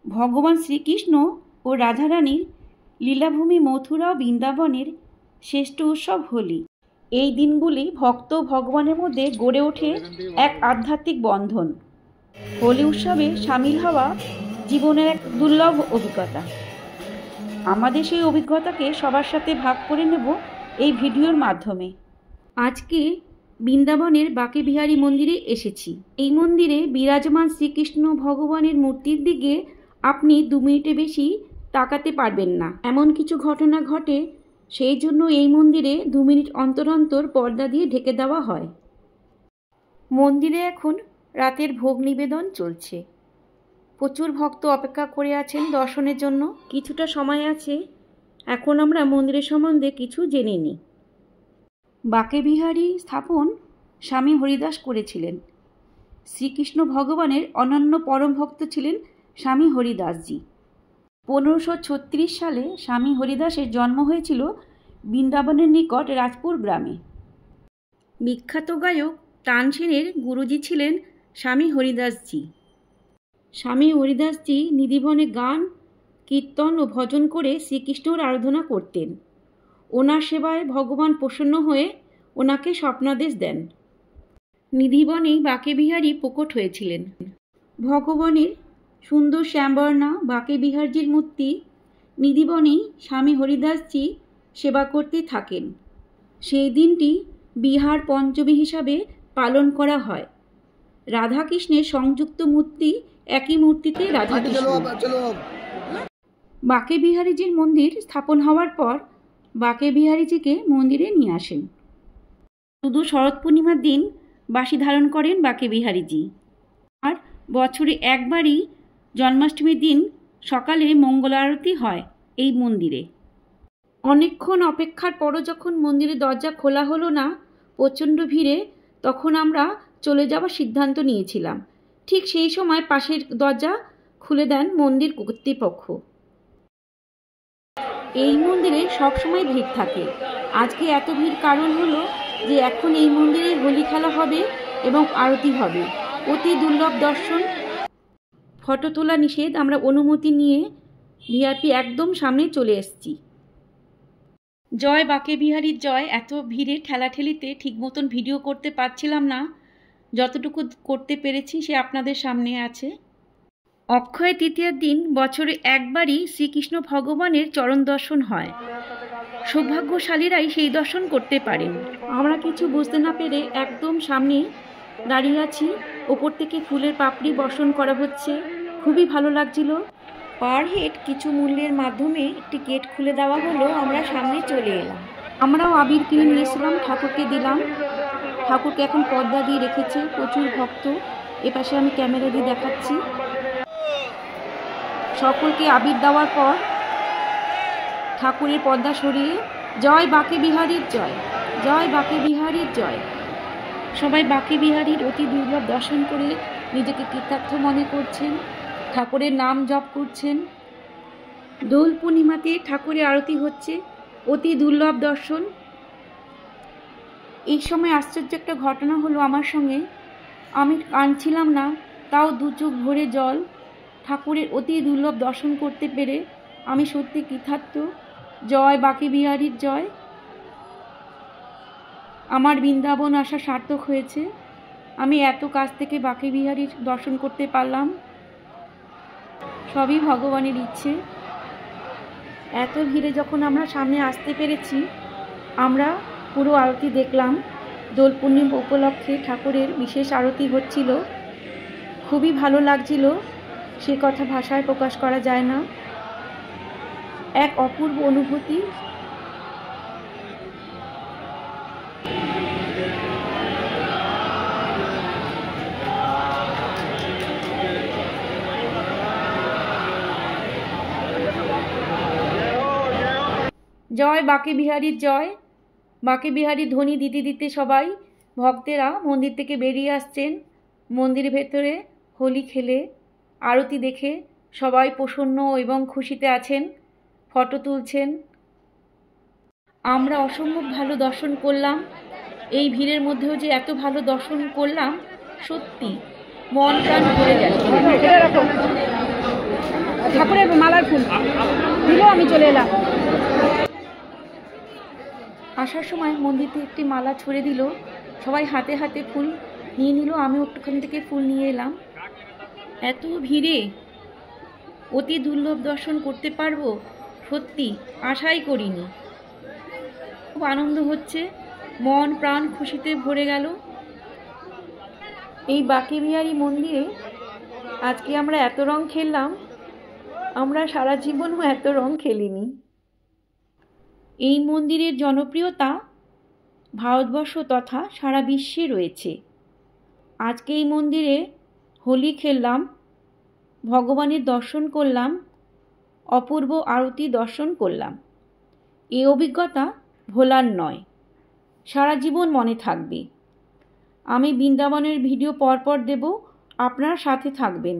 ভগবান শ্রীকৃষ্ণ ও রাধারানীর লীলাভূমি মথুরা ও বৃন্দাবনের শ্রেষ্ঠ উৎসব হোলি। এই দিনগুলি ভক্ত ও ভগবানের মধ্যে গড়ে ওঠে এক আধ্যাত্মিক বন্ধন। হোলি উৎসবে সামিল হওয়া জীবনের এক দুর্লভ অভিজ্ঞতা। আমাদের সেই অভিজ্ঞতাকে সবার সাথে ভাগ করে নেব এই ভিডিওর মাধ্যমে। আজকে বৃন্দাবনের বাঁকে বিহারী মন্দিরে এসেছি। এই মন্দিরে বিরাজমান শ্রীকৃষ্ণ ভগবানের মূর্তির দিকে আপনি 2 মিনিটে বেশি তাকাতে পারবেন না, এমন কিছু ঘটনা ঘটে। সেই জন্য এই মন্দিরে 2 মিনিট অন্তর অন্তর পর্দা দিয়ে ঢেকে দেওয়া হয়। মন্দিরে এখন রাতের ভোগ নিবেদন চলছে। প্রচুর ভক্ত অপেক্ষা করে আছেন দর্শনের জন্য। কিছুটা সময় আছে, এখন আমরা মন্দিরের সম্বন্ধে কিছু জেনে নিই। বাঁকে বিহারী স্থাপন স্বামী হরিদাস করেছিলেন। শ্রীকৃষ্ণ ভগবানের অনন্য পরম ভক্ত ছিলেন স্বামী হরিদাসজি। 1536 সালে স্বামী হরিদাসের জন্ম হয়েছিল বৃন্দাবনের নিকট রাজপুর গ্রামে। বিখ্যাত গায়ক তানসেনের গুরুজি ছিলেন স্বামী হরিদাসজি। স্বামী হরিদাসজি নিধিবনে গান, কীর্তন ও ভজন করে শ্রীকৃষ্ণর আরাধনা করতেন। ওনার সেবায় ভগবান প্রসন্ন হয়ে ওনাকে স্বপ্নাদেশ দেন। নিধিবনেই বাঁকে বিহারী প্রকট হয়েছিলেন। ভগবানের সুন্দর শ্যামবর্ণা বাঁকে বিহারীর মূর্তি নিধিবনেই স্বামী হরিদাসজি সেবা করতে থাকেন। সেই দিনটি বিহার পঞ্চমী হিসাবে পালন করা হয়। রাধাকৃষ্ণের সংযুক্ত মূর্তি একই মূর্তিতে রাধাকৃষ্ণ। বাঁকে বিহারীজির মন্দির স্থাপন হওয়ার পর বাঁকে বিহারীজিকে মন্দিরে নিয়ে আসেন। শুধু শরৎ পূর্ণিমার দিন বাঁশি ধারণ করেন বাঁকে বিহারীজি। আর বছরে একবারই জন্মাষ্টমীর দিন সকালে মঙ্গল আরতি হয় এই মন্দিরে। অনেকক্ষণ অপেক্ষার পরও যখন মন্দিরের দরজা খোলা হলো না, প্রচণ্ড ভিড়ে, তখন আমরা চলে যাওয়ার সিদ্ধান্ত নিয়েছিলাম। ঠিক সেই সময় পাশের দরজা খুলে দেন মন্দির কর্তৃপক্ষ। এই মন্দিরে সবসময় ভিড় থাকে। আজকে এত ভিড় কারণ হলো যে এখন এই মন্দিরে হোলি খেলা হবে এবং আরতি হবে। অতি দুর্লভ দর্শন। ফটো তোলা নিষেধ। আমরা অনুমতি নিয়ে ভিআইপি একদম সামনে চলে এসেছি। জয় বাঁকে বিহারীর জয়। এত ভিড়ে ঠেলাঠেলিতে ঠিক মতন ভিডিও করতে পারছিলাম না। যতটুকু করতে পেরেছি সে আপনাদের সামনে আছে। অক্ষয় তৃতীয়ার দিন বছরে একবারই শ্রীকৃষ্ণ ভগবানের চরণ দর্শন হয়। সৌভাগ্যশালীরাই সেই দর্শন করতে পারেন। আমরা কিছু বুঝতে না পেরে একদম সামনে দাঁড়িয়ে আছি। ওপর থেকে ফুলের পাপড়ি বর্ষণ করা হচ্ছে। খুবই ভালো লাগছিল। পার হেড কিছু মূল্যের মাধ্যমে একটি গেট খুলে দেওয়া হলো। আমরা সামনে চলে এলাম। আমরাও আবির কিনে নিয়েছিলাম, ঠাকুরকে দিলাম। ঠাকুরকে এখন পর্দা দিয়ে রেখেছে প্রচুর ভক্ত। এপাশে আমি ক্যামেরা দিয়ে দেখাচ্ছি। সকলকে আবির দেওয়ার পর ঠাকুরের পর্দা সরিয়ে জয় বাঁকে বিহারীর জয়, জয় বাঁকে বিহারীর জয়। সবাই বাঁকে বিহারীর অতি দুর্লভ দর্শন করে নিজেকে কৃতার্থ মনে করছেন, ঠাকুরের নাম জপ করছেন। দোল পূর্ণিমাতে ঠাকুরের আরতি হচ্ছে। অতি দুর্লভ দর্শন। এই সময় আশ্চর্য একটা ঘটনা হলো আমার সঙ্গে। আমি কাঁদছিলাম না, তাও 2 চোখ ভরে জল। ঠাকুরের অতি দুর্লভ দর্শন করতে পেরে আমি সত্যি কৃতার্থ। জয় বাঁকে বিহারীর জয়। আমার বৃন্দাবন আসা সার্থক হয়েছে। আমি এত কাছ থেকে বাঁকে বিহারীর দর্শন করতে পারলাম। সবই ভগবানের ইচ্ছে। এত ভিড়ে যখন আমরা সামনে আসতে পেরেছি, আমরা পুরো আরতি দেখলাম। দোল পূর্ণিমা উপলক্ষে ঠাকুরের বিশেষ আরতি হচ্ছিল। খুবই ভালো লাগছিল। সে কথা ভাষায় প্রকাশ করা যায় না। এক অপূর্ব অনুভূতি। জয় বাঁকে বিহারীর জয়। বাঁকে বিহারীর ধ্বনি দিতে দিতে সবাই ভক্তেরা মন্দির থেকে বেরিয়ে আসছেন। মন্দিরের ভেতরে হোলি খেলে আরতি দেখে সবাই প্রসন্ন এবং খুশিতে আছেন, ফটো তুলছেন। আমরা অসম্ভব ভালো দর্শন করলাম। এই ভিড়ের মধ্যেও যে এত ভালো দর্শন করলাম, সত্যি মন প্রাণ ভরে গেল। ঠাকুরের মালার ফুল দিল, আমি চলে এলাম। আসার সময় মন্দিরতে একটি মালা ছুঁড়ে দিল, সবাই হাতে হাতে ফুল নিয়ে নিল, আমিও একটুখান থেকে ফুল নিয়ে এলাম। এত ভিড়ে অতি দুর্লভ দর্শন করতে পারবো সত্যি আশাই করিনি। খুব আনন্দ হচ্ছে, মন প্রাণ খুশিতে ভরে গেল। এই বাঁকেবিহারী মন্দিরে আজকে আমরা এত রং খেললাম, আমরা সারা জীবনও এত রং খেলিনি। এই মন্দিরের জনপ্রিয়তা ভারতবর্ষ তথা সারা বিশ্বে রয়েছে। আজকে এই মন্দিরে হোলি খেললাম, ভগবানের দর্শন করলাম, অপূর্ব আরতি দর্শন করলাম। এই অভিজ্ঞতা ভোলার নয়, সারা জীবন মনে থাকবে। আমি বৃন্দাবনের ভিডিও পরপর দেব, আপনারা সাথে থাকবেন।